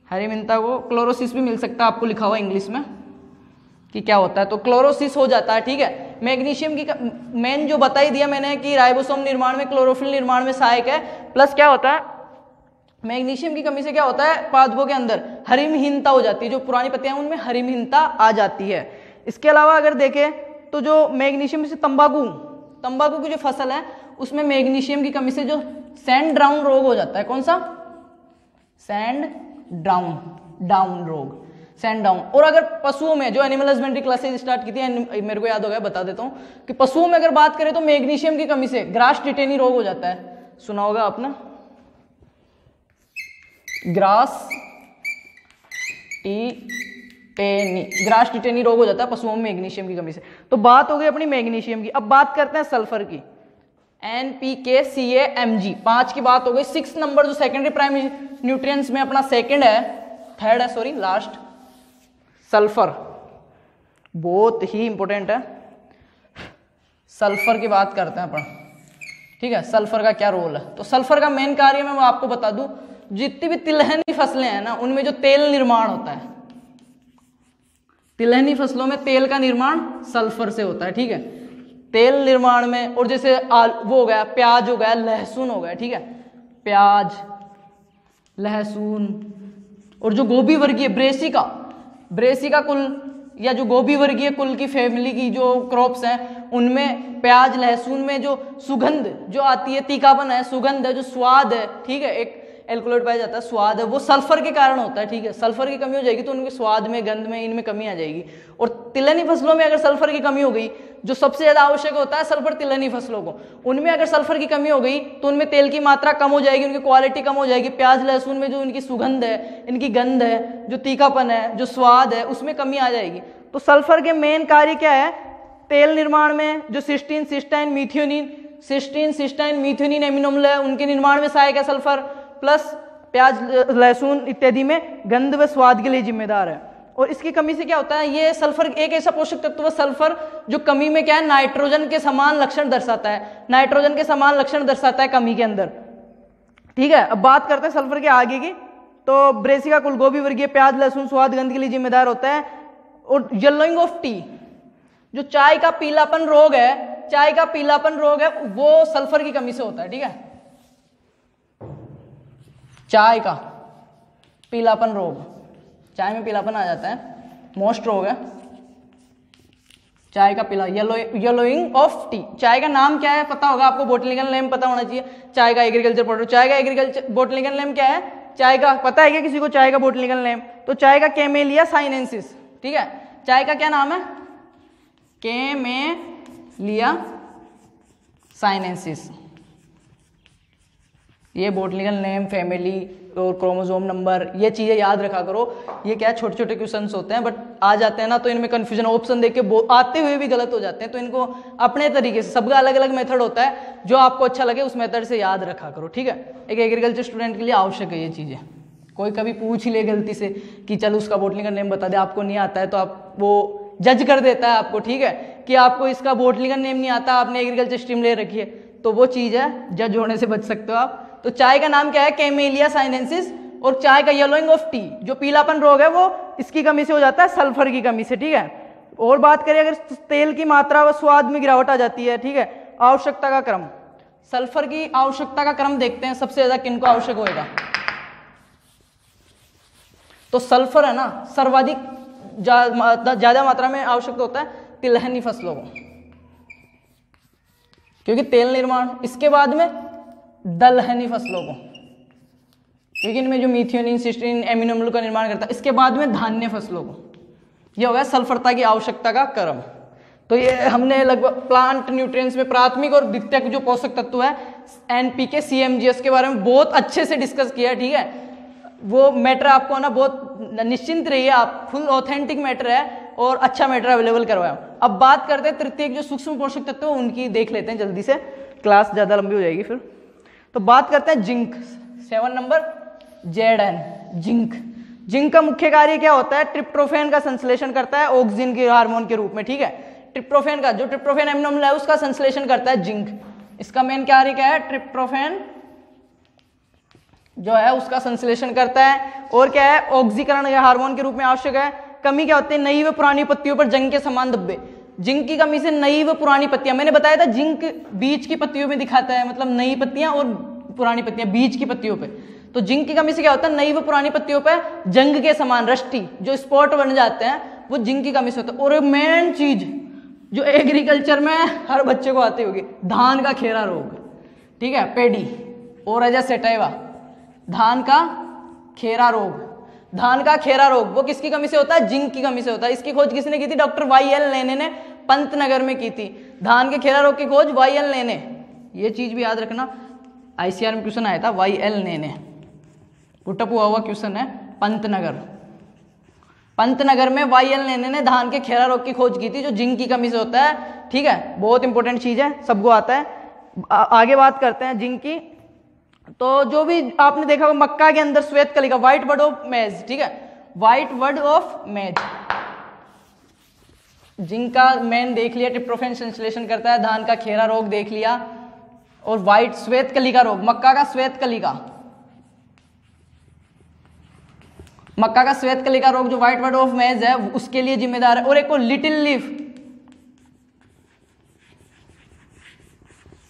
हरिमहीनता को क्लोरोसिस भी मिल सकता है आपको लिखा हुआ इंग्लिश में कि क्या होता है, तो क्लोरोसिस हो जाता है, ठीक है। मैग्नीशियम की मेन जो बता ही दिया मैंने कि राइबोसोम निर्माण में, क्लोरोफिल निर्माण में सहायक है, प्लस क्या होता है मैग्नीशियम की कमी से क्या होता है, पादपों के अंदर हरिमहीनता हो जाती है, जो पुरानी पत्तियां उनमें हरिमहीनता आ जाती है। इसके अलावा अगर देखें तो जो मैग्नीशियम से तंबाकू की जो फसल है उसमें मैग्नीशियम की कमी से जो सैंड डाउन रोग हो जाता है, कौन सा, सैंड डाउन रोग, सैंड डाउन। और अगर पशुओं में, जो एनिमल हस्बेंड्री क्लासेज स्टार्ट की थी, मेरे को याद हो गया, बता देता हूं कि पशुओं में अगर बात करें तो मैग्नीशियम की कमी से ग्रास टिटेनी रोग हो जाता है, सुना होगा आपने, ग्रास टिटेनी रोग हो जाता है पशुओं में मैग्नीशियम की कमी से। तो बात हो गई अपनी मैग्नीशियम की। अब बात करते हैं सल्फर की, NPK CaMg, 5 की बात हो गई। 6 नंबर जो सेकेंडरी प्राइमरी न्यूट्रिएंट्स में अपना थर्ड है सॉरी लास्ट, सल्फर बहुत ही इंपॉर्टेंट है। सल्फर की बात करते हैं अपन, ठीक है, सल्फर का क्या रोल है। तो सल्फर का मेन कार्य मैं आपको बता दूं, जितनी भी तिलहनी फसलें हैं ना उनमें जो तेल निर्माण होता है, तिलहनी फसलों में तेल का निर्माण सल्फर से होता है, ठीक है, तेल निर्माण में। और जैसे वो हो गया प्याज हो गया, लहसुन हो गया, ठीक है, प्याज, लहसुन, और जो गोभी वर्गीय ब्रेसिका कुल या जो गोभी वर्गीय कुल की फैमिली की जो क्रॉप्स हैं उनमें प्याज लहसुन में जो सुगंध जो आती है, तीखापन है, सुगंध है, जो स्वाद है, ठीक है, एक एल्कोलॉइड पाया जाता है, स्वाद है, वो सल्फर के कारण होता है, ठीक है। सल्फर की कमी हो जाएगी तो उनके स्वाद में, गंध में, इनमें कमी आ जाएगी। और तिलहनी फसलों में अगर सल्फर की कमी हो गई, जो सबसे ज्यादा आवश्यक होता है सल्फर तिलहनी फसलों को, उनमें अगर सल्फर की कमी हो गई तो उनमें तेल की मात्रा कम हो जाएगी, उनकी क्वालिटी कम हो जाएगी। प्याज लहसुन में जो इनकी सुगंध है, इनकी गंध है, जो तीखापन है, जो स्वाद है, उसमें कमी आ जाएगी। तो सल्फर के मेन कार्य क्या है, तेल निर्माण में जो सिस्टीन सिस्टाइन मीथ्योनिन एमिनो अम्ल है उनके निर्माण में सहायक है सल्फर, प्लस प्याज लहसुन इत्यादि में गंध व स्वाद के लिए जिम्मेदार है। और इसकी कमी से क्या होता है, ये सल्फर एक ऐसा पोषक तत्व है सल्फर जो कमी में क्या है, नाइट्रोजन के समान लक्षण दर्शाता है, नाइट्रोजन के समान लक्षण दर्शाता है कमी के अंदर, ठीक है। अब बात करते हैं सल्फर के आगे की, तो ब्रेसिका कुल गोभी वर्गीय प्याज लहसुन स्वाद गंध के लिए जिम्मेदार होता है। और येलोइंग ऑफ टी, जो चाय का पीलापन रोग है, वो सल्फर की कमी से होता है, ठीक है। चाय का पीलापन रोग, चाय में पीलापन आ जाता है, मोस्ट रोग है चाय का पीला, येलोइंग ऑफ टी। चाय का नाम क्या है पता होगा आपको, बोटनिकल नेम पता होना चाहिए, चाय का एग्रीकल्चर प्रोडक्ट। चाय का एग्रीकल्चर बोटनिकल नेम क्या है, चाय का पता है क्या किसी को, चाय का बोटनिकल नेम, तो चाय का कैमेलिया साइनेंसिस, ठीक है। चाय का क्या नाम है, कैमेलिया साइनेंसिस, ये बॉटनिकल नेम, फैमिली और क्रोमोसोम नंबर, ये चीज़ें याद रखा करो। ये क्या है, छोटे छोटे क्वेश्चंस होते हैं, बट आ जाते हैं ना तो इनमें कन्फ्यूजन, ऑप्शन देख के आते हुए भी गलत हो जाते हैं। तो इनको अपने तरीके से, सबका अलग अलग मेथड होता है, जो आपको अच्छा लगे उस मेथड से याद रखा करो, ठीक है। एक एग्रीकल्चर स्टूडेंट के लिए आवश्यक है ये चीज़ें। कोई कभी पूछ ही ले गलती से कि चल उसका बॉटनिकल नेम बता दे, आपको नहीं आता है तो आप वो जज कर देता है आपको, ठीक है, कि आपको इसका बॉटनिकल नेम नहीं आता, आपने एग्रीकल्चर स्ट्रीम ले रखी है, तो वो चीज़ है, जज होने से बच सकते हो आप। तो चाय का नाम क्या है, कैमेलिया साइनेंसिस, और चाय का येलोइंग ऑफ टी, जो पीलापन रोग है वो इसकी कमी से हो जाता है, सल्फर की कमी से, ठीक है। और बात करें अगर तेल की मात्रा व स्वाद में गिरावट आ जाती है, ठीक है। आवश्यकता का क्रम, सल्फर की आवश्यकता का क्रम देखते हैं, सबसे ज्यादा किनको आवश्यक होएगा। तो सल्फर है ना, सर्वाधिक ज्यादा मात्रा में आवश्यक होता है तिलहनी फसलों को, क्योंकि तेल निर्माण, इसके बाद में दलहनी फसलों को, क्योंकि इनमें जो मीथियोनिन, सिस्टीन, एमिनो अम्ल का निर्माण करता है। इसके बाद में धान्य फसलों को। ये हो गया सल्फरता की आवश्यकता का क्रम। तो ये हमने लगभग प्लांट न्यूट्रिएंट्स में प्राथमिक और द्वितीयक जो पोषक तत्व है एनपीके, सीएमजीएस के बारे में बहुत अच्छे से डिस्कस किया है, ठीक है। वो मैटर आपको ना बहुत निश्चिंत रहिए, आप फुल ऑथेंटिक मैटर है और अच्छा मैटर अवेलेबल करवाया। अब बात करते हैं तृतीयक जो सूक्ष्म पोषक तत्व, उनकी देख लेते हैं जल्दी से, क्लास ज्यादा लंबी हो जाएगी फिर। तो बात करते हैं zinc, 7 number Zn, zinc. Zinc का मुख्य कार्य क्या होता है, ट्रिप्टोफैन का संश्लेषण करता है ऑक्सीजन के हार्मोन के रूप में, ठीक है। ट्रिप्टोफैन का, जो ट्रिप्टोफैन एमिनो अम्ल है उसका संश्लेषण करता है जिंक। इसका मेन कार्य क्या है, ट्रिप्टोफैन जो है उसका संश्लेषण करता है, और क्या है, ऑक्सीकरण या हार्मोन के रूप में आवश्यक है। कमी क्या होती है, नई व पुरानी पत्तियों पर जंग के समान धब्बे। जिंक की कमी से नई व पुरानी पत्तियां, मैंने बताया था जिंक बीज की पत्तियों में दिखाता है, मतलब नई पत्तियां और पुरानी पत्तियां बीज की पत्तियों पे। तो जिंक की कमी से क्या होता है, नई व पुरानी पत्तियों पे जंग के समान रस्टी जो स्पॉट बन जाते हैं, वो जिंक की कमी से होता है। और मेन चीज जो एग्रीकल्चर में हर बच्चे को आती होगी, धान का खेरा रोग, ठीक है, पेडी ओरेजा सेटाइवा, धान का खेरा रोग। धान का खेरा रोग वो किसकी कमी से होता है, जिंक की कमी से होता है। इसकी खोज किसने की थी, डॉक्टर वाई.एल. लेने ने पंतनगर में की थी। धान के खेरा रोग की खोज वाई.एल. लेने, ये चीज भी याद रखना, आईसीआर में क्वेश्चन आया था, वाई.एल. लेने, पुटअप हुआ क्वेश्चन है। पंतनगर में वाई.एल. लेने ने धान के खेरा रोग की खोज की थी, जो जिंक की कमी से होता है, ठीक है। बहुत इंपॉर्टेंट चीज है, सबको आता है। आगे बात करते हैं जिंक की। तो जो भी आपने देखा होगा मक्का के अंदर श्वेत कलिका, व्हाइट बर्ड ऑफ मेज, ठीक है, व्हाइट बर्ड ऑफ मेज। जिंक का मेन देख लिया, ट्रिप्टोफैन संश्लेषण करता है, धान का खेरा रोग देख लिया, और व्हाइट श्वेत कलिका रोग, मक्का का श्वेत कलिका, मक्का का श्वेत कलिका रोग जो व्हाइट बर्ड ऑफ मेज है उसके लिए जिम्मेदार है। और एक को लिटिल लीफ,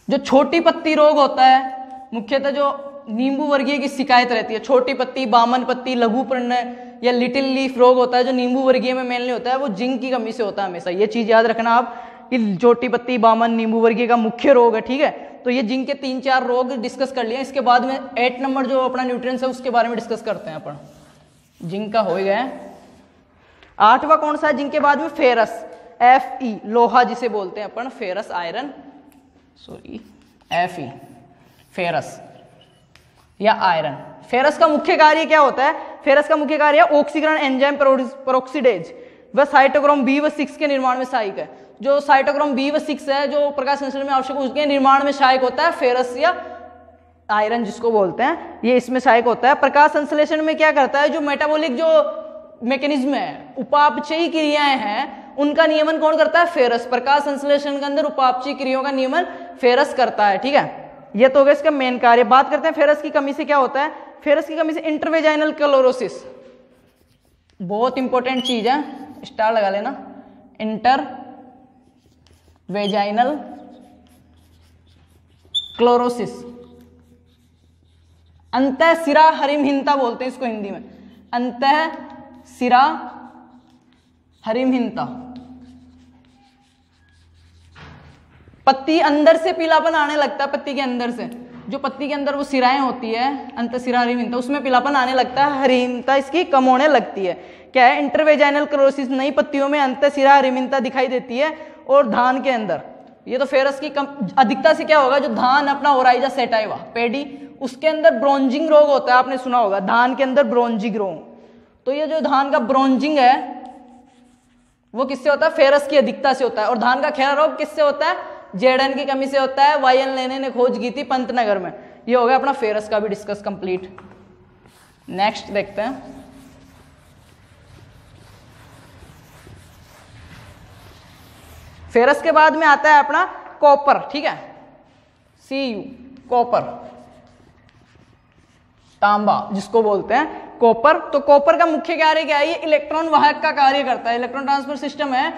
जो छोटी पत्ती रोग होता है, मुख्यतः जो नींबू वर्गीय की शिकायत रहती है, छोटी पत्ती, बामन पत्ती, लघु पर्ण या लिटिल लीफ रोग होता है, जो नींबू वर्गीय में मेनली होता है, वो जिंक की कमी से होता है हमेशा। ये चीज याद रखना आप कि छोटी पत्ती, बामन, नींबू वर्गीय का मुख्य रोग है, ठीक है। तो ये जिंक के 3-4 रोग डिस्कस कर लिए। इसके बाद में 8 नंबर जो अपना न्यूट्रिएंट्स है उसके बारे में डिस्कस करते हैं अपन। जिंक का हो गया। 8वां कौन सा है जिंक के बाद में, फेरस, Fe, लोहा जिसे बोलते हैं अपन, ferrous iron, sorry Fe, ferrous या आयरन। फेरस का मुख्य कार्य क्या होता है, फेरस का मुख्य कार्य है ऑक्सीकरण एंजाइम पेरोक्सीडेज, वह साइटोक्रोम बी व 6 के निर्माण में सहायक है। जो साइटोक्रोम बी व 6 है, जो प्रकाश संश्लेषण में आवश्यक, उसके निर्माण में सहायक होता है फेरस या आयरन जिसको बोलते हैं, ये इसमें सहायक होता है। प्रकाश संश्लेषण में क्या करता है, जो मेटाबॉलिक जो मैकेनिज्म है, उपापचयी क्रियाएं हैं, उनका नियमन कौन करता है, फेरस। प्रकाश संश्लेषण के अंदर उपापचयी क्रियाओं का नियमन फेरस करता है, ठीक है। ये तो हो गया इसका मेन कार्य। बात करते हैं फेरस की कमी से क्या होता है। फेरस की कमी से इंटरवेजाइनल क्लोरोसिस, बहुत इंपॉर्टेंट चीज है, स्टार लगा लेना, इंटरवेजाइनल क्लोरोसिस, अंतः सिरा हरिमहीनता बोलते हैं इसको हिंदी में, अंतः सिरा हरिमहीनता। पत्ती अंदर से पीलापन आने लगता है, पत्ती के अंदर से, जो पत्ती के अंदर वो सिराएं होती है, अंतःशिरा हरिमहीनता, उसमें पीलापन आने लगता है, हरिमहीनता इसकी कम होने लगती है। क्या है, इंटरवेजाइनल क्लोरोसिस, नई पत्तियों में अंतःशिरा हरिमहीनता दिखाई देती है। और धान के अंदर, ये तो फेरस की कम अधिकता से क्या होगा, जो धान अपना ओराइजा सेटाइवा, पेडी उसके अंदर ब्रोंजिंग रोग होता है, आपने सुना होगा धान के अंदर ब्रोंजिंग रोग। तो ये जो धान का ब्रोंजिंग है वो किससे होता है? फेरस की अधिकता से होता है। और धान का खैरा रोग किससे होता है? जेडन की कमी से होता है। वाई एन लेने ने खोज की थी पंतनगर में। ये हो गया अपना फेरस का भी डिस्कस कंप्लीट। नेक्स्ट देखते हैं, फेरस के बाद में आता है अपना कॉपर, ठीक है, Cu, कॉपर, तांबा जिसको बोलते हैं कॉपर। तो कॉपर का मुख्य कार्य क्या है? ये इलेक्ट्रॉन वाहक का कार्य करता है। इलेक्ट्रॉन ट्रांसफर सिस्टम है,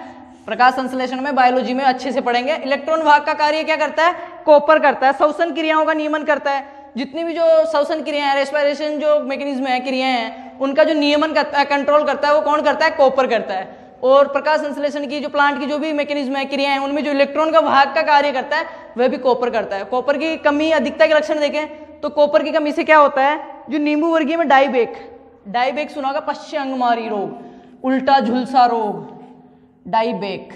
प्रकाश संश्लेषण में, बायोलॉजी में अच्छे से पढ़ेंगे। इलेक्ट्रॉन वाहक का कार्य क्या करता है? कॉपर करता है। श्वसन क्रियाओं का नियमन करता है। जितनी भी जो श्वसन क्रियाएं हैं, रेस्पिरेशन जो मैकेनिज्म है, क्रियाएं हैं, उनका जो नियमन करता है, कंट्रोल करता है, वो कौन करता है? कॉपर करता है। और प्रकाश संश्लेषण की जो प्लांट की जो भी मैकेनिज्म है, क्रियाएं हैं, उनमें जो इलेक्ट्रॉन का वाहक का कार्य करता है वह भी कॉपर करता है। कॉपर की कमी अधिकता के लक्षण देखें तो कॉपर की कमी से क्या होता है? जो नींबू वर्गीय में डाइबेक, डाइबेक सुना होगा, पश्च अंगमारी रोग, उल्टा झुलसा रोग, डाइबेक,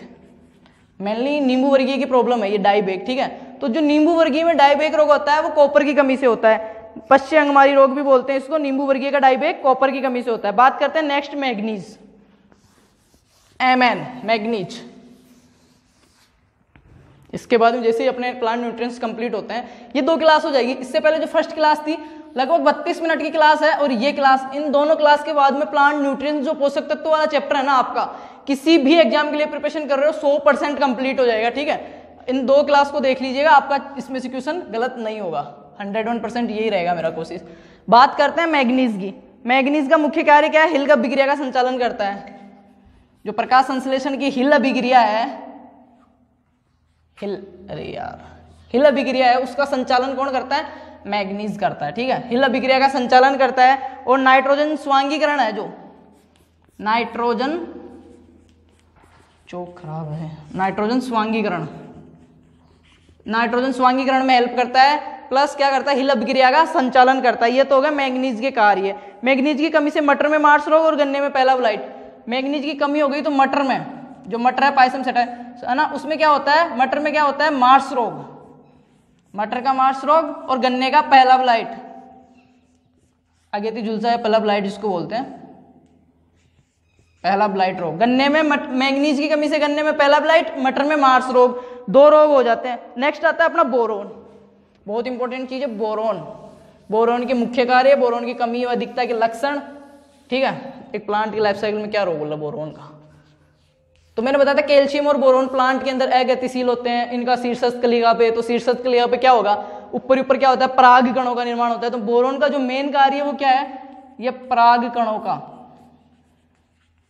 मेनली नींबू वर्गीय की प्रॉब्लम है ये डाइबेक, ठीक है। तो जो नींबू वर्गीय में डाइबेक रोग होता है वो कॉपर की कमी से होता है। पश्च अंगमारी रोग भी बोलते हैं इसको। नींबू वर्गीय का डाइबेक कॉपर की कमी से होता है। बात करते हैं नेक्स्ट, मैग्नीज, Mn, मैग्नीज। इसके बाद में जैसे ही अपने प्लांट न्यूट्रिएंट्स कंप्लीट होते हैं, ये 2 क्लास हो जाएगी। इससे पहले जो फर्स्ट क्लास थी लगभग 32 मिनट की क्लास है, और ये क्लास, इन दोनों क्लास के बाद में प्लांट न्यूट्रिएंट्स जो पोषक तत्व वाला चैप्टर है ना, आपका किसी भी एग्जाम के लिए प्रिपरेशन कर रहे हो 100% कंप्लीट हो जाएगा, ठीक है। इन 2 क्लास को देख लीजिएगा, आपका इसमें से क्वेश्चन गलत नहीं होगा, 101% यही रहेगा मेरा कोशिश। बात करते हैं मैग्नीज की। मैग्नीज का मुख्य कार्य क्या है? हिल अभिक्रिया का संचालन करता है। जो प्रकाश संश्लेषण की हिल अभिक्रिया है, हिल अभिक्रिया है, उसका संचालन कौन करता है? मैग्नीज करता है, ठीक है। हिल अभिक्रिया का संचालन करता है। और नाइट्रोजन स्वांगीकरण है, जो नाइट्रोजन, चौक खराब है, नाइट्रोजन स्वांगीकरण, नाइट्रोजन स्वांगीकरण में हेल्प करता है। प्लस क्या करता है? हिल अभिक्रिया का संचालन करता है। ये तो हो गया मैग्नीज के कार्य। मैग्नीज की कमी से मटर में मार्स रोग और गन्ने में पहला ब्लाइट। मैग्नीज की कमी हो गई तो मटर में, जो मटर है पायसम सेटा है ना, उसमें क्या होता है? मटर में क्या होता है? मार्स रोग, मटर का मार्स रोग और गन्ने का पहला ब्लाइट, अगेती झुलसा है पहला ब्लाइट जिसको बोलते हैं, पहला ब्लाइट रोग। गन्ने में मैग्नीज की कमी से गन्ने में पहला ब्लाइट, मटर में मार्स रोग, 2 रोग हो जाते हैं। नेक्स्ट आता है अपना बोरोन, बहुत इंपॉर्टेंट चीज है बोरोन। बोरोन के मुख्य कार्य, बोरोन की कमी व अधिकता के लक्षण, ठीक है। एक प्लांट की लाइफ साइकिल में क्या रोल है बोरोन का? तो मैंने बताया था कैल्शियम और बोरोन प्लांट के अंदर अगतिशील होते हैं। इनका शीर्षस्थ कलिका पे, तो शीर्षस्थ कलिका पे क्या होगा? ऊपर ऊपर क्या होता है? पराग कणों का निर्माण होता है। तो बोरोन का जो मेन कार्य है वो क्या है? ये पराग कणों का,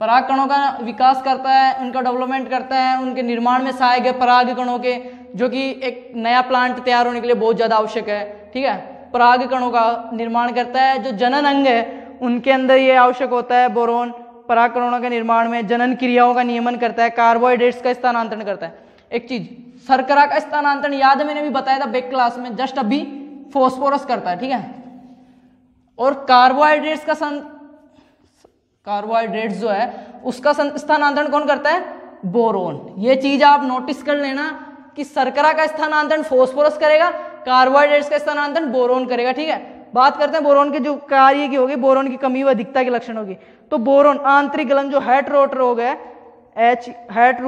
पराग कणों का विकास करता है, उनका डेवलपमेंट करता है, उनके निर्माण में सहायक है पराग कणों के, जो कि एक नया प्लांट तैयार होने के लिए बहुत ज्यादा आवश्यक है, ठीक है। पराग कणों का निर्माण करता है। जो जनन अंग है उनके अंदर ये आवश्यक होता है बोरोन, पराग कणों के निर्माण में। जनन क्रियाओं का नियमन करता है, कार्बोहाइड्रेट्स का स्थानांतरण करता है। एक चीज, शर्करा का स्थानांतरण याद है, मैंने भी बताया था बैक क्लास में, जस्ट अभी फॉस्फोरस करता है, ठीक है। और कार्बोहाइड्रेट्स का कार्बोहाइड्रेट्स जो है उसका स्थानांतरण कौन करता है? बोरोन। ये चीज आप नोटिस कर लेना कि शर्करा का स्थानांतरण फॉस्फोरस करेगा, कार्बोहाइड्रेट्स का स्थानांतरण बोरोन करेगा, ठीक है। बात करते हैं बोरोन के जो कार्य की होगी, बोरोन की कमी व अधिकता के लक्षण होगी। तो बोरोन आंतरिक गलन, जो हैट रूट रोग है, हैट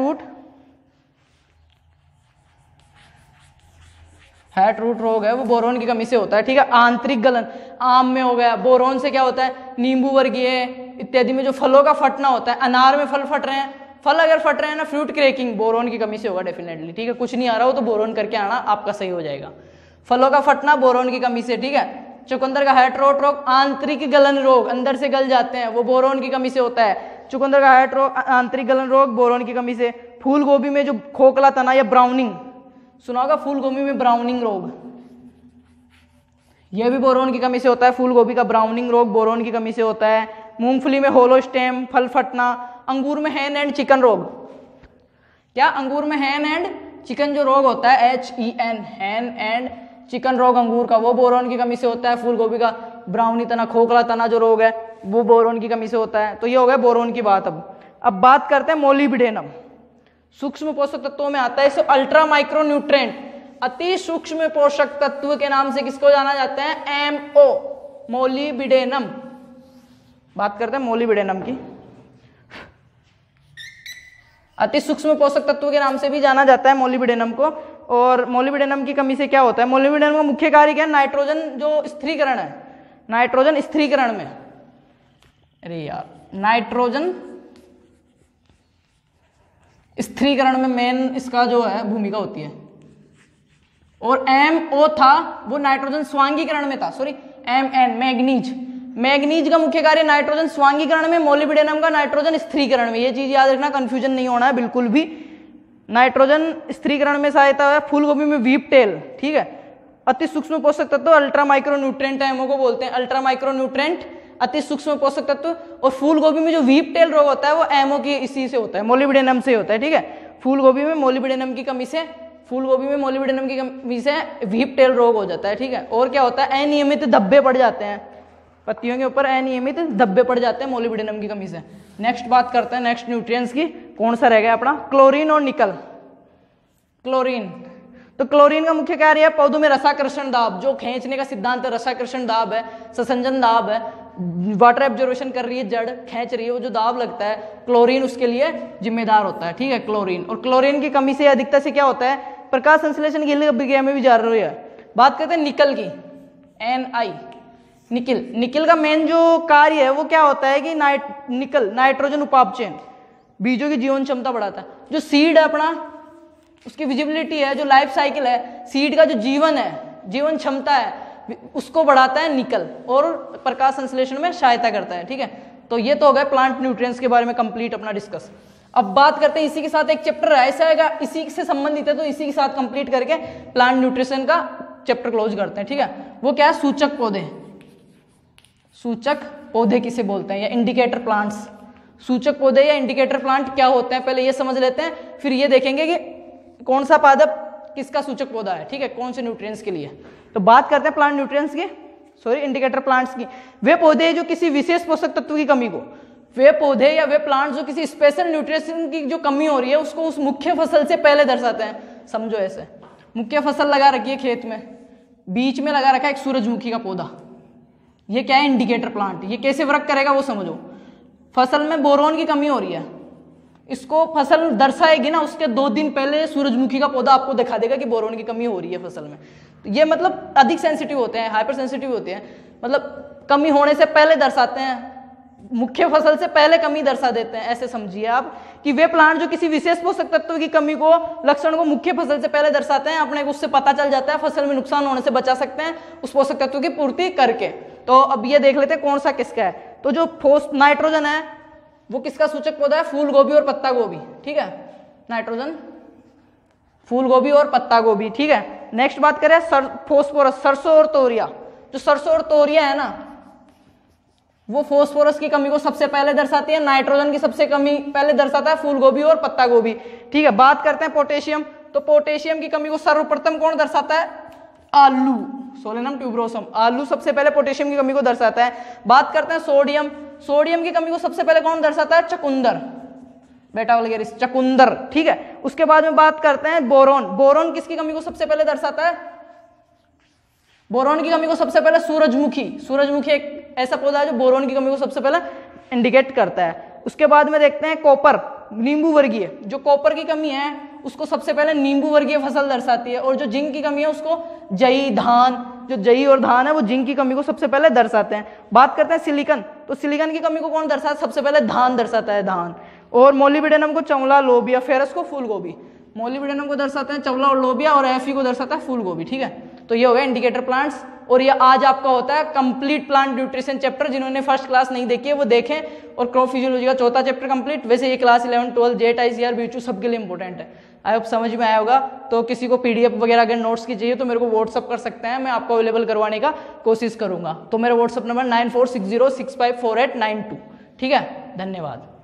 रूट रोग है, वो बोरोन की कमी से होता है, ठीक है। आंतरिक गलन आम में हो गया, बोरोन से क्या होता है? नींबू वर्गीय इत्यादि में जो फलों का फटना होता है, अनार में फल फट रहे हैं, फल अगर फट रहे हैं ना, फ्रूट क्रैकिंग, बोरोन की कमी से होगा डेफिनेटली, ठीक है। कुछ नहीं आ रहा हो तो बोरोन करके आना, आपका सही हो जाएगा। फलों का फटना बोरोन की कमी से, ठीक है। चुकंदर का हैट रोट रोग, आंतरिक गलन रोग, अंदर से गल जाते हैं, वो बोरोन की कमी से होता है। चुकंदर का हैट रोग, आंतरिक गलन रोग, बोरोन की कमी से। फूल गोभी में जो खोखला तना या ब्राउनिंग, सुना होगा फूल गोभी में ब्राउनिंग रोग, यह भी बोरोन की कमी से होता है। फूल गोभी का ब्राउनिंग रोग बोरोन की कमी से होता है। मूंगफली में होलो स्टेम, फल फटना। अंगूर में हैन एंड चिकन रोग, क्या? अंगूर में हैन एंड चिकन जो रोग होता है, HEN, हैन एंड चिकन रोग अंगूर का, वो बोरोन की कमी से होता है। फूल गोभी का ब्राउनी तना, खोखला तना जो रोग है, वो बोरोन की कमी से होता है। तो ये हो गया बोरोन की बात। अब बात करते हैं मोलिब्डेनम, सूक्ष्म पोषक तत्वों में आता है। इसे अल्ट्रा माइक्रो न्यूट्रिएंट, अति सूक्ष्म पोषक तत्व के नाम से किसको जाना जाता है? MO, molybdenum. बात करते हैं मोलिब्डेनम की। अति सूक्ष्म पोषक तत्व के नाम से भी जाना जाता है मोलिब्डेनम को। और मोलिब्डेनम की कमी से क्या होता है? मोलिब्डेनम का मुख्य कार्य क्या है? नाइट्रोजन जो स्थिरीकरण है, नाइट्रोजन स्थिरीकरण में, अरे यार, नाइट्रोजन स्थिरीकरण में मेन इसका जो है भूमिका होती है। और MO था वो नाइट्रोजन स्वांगीकरण में था, सॉरी MN, मैग्नीज। मैग्नीज का मुख्य कार्य नाइट्रोजन स्वांगीकरण में, मोलिब्डेनम का नाइट्रोजन स्थिरीकरण में। ये चीज याद रखना, कंफ्यूजन नहीं होना है बिल्कुल भी। नाइट्रोजन स्थिरीकरण में सहायता है फूल गोभी में व्हीप टेल, ठीक है। अति सूक्ष्म पोषक तत्व अल्ट्रा माइक्रो न्यूट्रिएंट है, एमओ को बोलते हैं अल्ट्रा माइक्रो न्यूट्रिएंट, अति सूक्ष्म पोषक तत्व। और फूल गोभी में जो व्हीप टेल रोग होता है वो एमओ की इसी से होता है, मोलिब्डेनम से होता है, ठीक है। फूल गोभी में मोलिब्डेनम की कमी से, फूल गोभी में मोलिब्डेनम की कमी से व्हीप टेल रोग हो जाता है, ठीक है। और क्या होता है? अनियमित धब्बे पड़ जाते हैं, पत्तियों के ऊपर अनियमित धब्बे पड़ जाते हैं मोलिब्डेनम की कमी से। नेक्स्ट बात करते हैं नेक्स्ट न्यूट्रिएंट्स की। कौन सा रह गया अपना? क्लोरीन और निकल। क्लोरीन, तो क्लोरीन का मुख्य कार्य है पौधों में रसाकर्षण दाब, जो खींचने का सिद्धांत है, रसाकर्षण दाब है, ससंजन दाब है, वाटर एब्जॉर्प्शन कर रही है, जड़ खींच रही है, वो जो दाब लगता है क्लोरीन उसके लिए जिम्मेदार होता है, ठीक है, क्लोरीन। और क्लोरीन की कमी से अधिकता से क्या होता है? प्रकाश संश्लेषण की प्रक्रिया में भी जा रही है। बात करते हैं निकल की, Ni, निकिल। निकिल का मेन जो कार्य है वो क्या होता है कि निकल नाइट्रोजन उपापचयन, बीजों की जीवन क्षमता बढ़ाता है। जो सीड है अपना, उसकी विजिबिलिटी है, जो लाइफ साइकिल है, सीड का जो जीवन है, जीवन क्षमता है, उसको बढ़ाता है निकल, और प्रकाश संश्लेषण में सहायता करता है, ठीक है। तो ये तो हो गया प्लांट न्यूट्रिएंट्स के बारे में कंप्लीट अपना डिस्कस। अब बात करते हैं इसी के साथ एक चैप्टर ऐसा है, इसी से संबंधित है, तो इसी के साथ कंप्लीट करके प्लांट न्यूट्रिशन का चैप्टर क्लोज करते हैं, ठीक है। वो क्या है? सूचक पौधे। सूचक पौधे किसे बोलते हैं, या इंडिकेटर प्लांट्स। सूचक पौधे या इंडिकेटर प्लांट क्या होते हैं पहले ये समझ लेते हैं, फिर ये देखेंगे कि कौन सा पादप किसका सूचक पौधा है, ठीक है, कौन से न्यूट्रिएंट्स के लिए। तो बात करते हैं प्लांट न्यूट्रिएंट्स की, सॉरी इंडिकेटर प्लांट्स की। वे पौधे जो किसी विशेष पोषक तत्व की कमी को, वे पौधे या वे प्लांट्स जो किसी स्पेशल न्यूट्रिशन की जो कमी हो रही है उसको उस मुख्य फसल से पहले दर्शाते हैं। समझो ऐसे, मुख्य फसल लगा रखी है खेत में, बीच में लगा रखा है एक सूरजमुखी का पौधा, ये क्या है? Indicator plant. ये कैसे वर्क करेगा वो समझो। फसल में बोरोन की कमी हो रही है, इसको फसल दर्शाएगी ना, उसके 2 दिन पहले सूरजमुखी का पौधा आपको दिखा देगा कि बोरोन की कमी हो रही है फसल में। तो ये मतलब अधिक सेंसिटिव होते हैं, हाइपर सेंसिटिव होते हैं, मतलब कमी होने से पहले दर्शाते हैं, मुख्य फसल से पहले कमी दर्शा देते हैं। ऐसे समझिए आप कि वे प्लांट जो किसी विशेष पोषक तत्व की कमी को, लक्षण को मुख्य फसल से पहले दर्शाते हैं, अपने को उससे पता चल जाता है, फसल में नुकसान होने से बचा सकते हैं उस पोषक तत्व की पूर्ति करके। तो अब ये देख लेते हैं कौन सा किसका है। तो जो नाइट्रोजन है वो किसका सूचक पौधा है? फूल गोभी और पत्ता गोभी, ठीक है। नाइट्रोजन, फूल गोभी और पत्ता गोभी, ठीक है। नेक्स्ट बात करें फोस्फोरस, सरसों और तोरिया। जो सरसों और तोरिया है ना, वो फोस्फोरस की कमी को सबसे पहले दर्शाती है, नाइट्रोजन की सबसे कमी पहले दर्शाता है फूल गोभी और पत्ता गोभी, ठीक है। बात करते हैं पोटेशियम, तो पोटेशियम की कमी को सर्वप्रथम कौन दर्शाता है? आलू, सोलेनम ट्यूबरोसम। आलू सबसे पहले पोटेशियम की कमी को दर्शाता है। बात करते हैं सोडियम, सोडियम की कमी को सबसे पहले कौन दर्शाता है? चकुंदर, बेटा वगैरह चकुंदर, ठीक है। उसके बाद में बात करते हैं बोरोन। बोरोन किसकी कमी को सबसे पहले दर्शाता है? बोरोन की कमी को सबसे पहले सूरजमुखी। सूरजमुखी एक ऐसा पौधा है जो बोरोन की कमी को सबसे पहले इंडिकेट करता है। उसके बाद में देखते हैं कॉपर, नींबू वर्गीय। जो कॉपर की कमी है उसको सबसे पहले नींबू वर्गीय फसल दर्शाती है, और जो जिंक की कमी है उसको जई, धान, जो जई और धान है वो जिंक की कमी को सबसे पहले दर्शाते हैं। बात करते हैं सिलिकन, तो सिलिकन की कमी को कौन दर्शाता है? सबसे पहले धान दर्शाता है, धान। और मोलिब्डेनम को चंवला, लोबिया, फेरस को फूल गोभी। मोलिब्डेनम को दर्शाते हैं चंवला और लोबिया, और एफी को दर्शाता है फूल गोभी, ठीक है। तो ये हो गया इंडिकेटर प्लांट्स, और ये आज आपका होता है कंप्लीट प्लांट न्यूट्रिशन चैप्टर। जिन्होंने फर्स्ट क्लास नहीं देखी है वो देखें, और क्रॉप फिजियोलॉजी का 4था चैप्टर कंप्लीट। वैसे ये क्लास 11, 12, जेट, ICR, BHU सबके लिए इंपॉर्टेंट है। आई होप समझ में आया होगा। तो किसी को PDF वगैरह अगर नोट्स की चाहिए तो मेरे को व्हाट्सअप कर सकते हैं, मैं आपको अवेलेबल करवाने का कोशिश करूंगा। तो मेरा व्हाट्सअप नंबर 9460654892, ठीक है। धन्यवाद।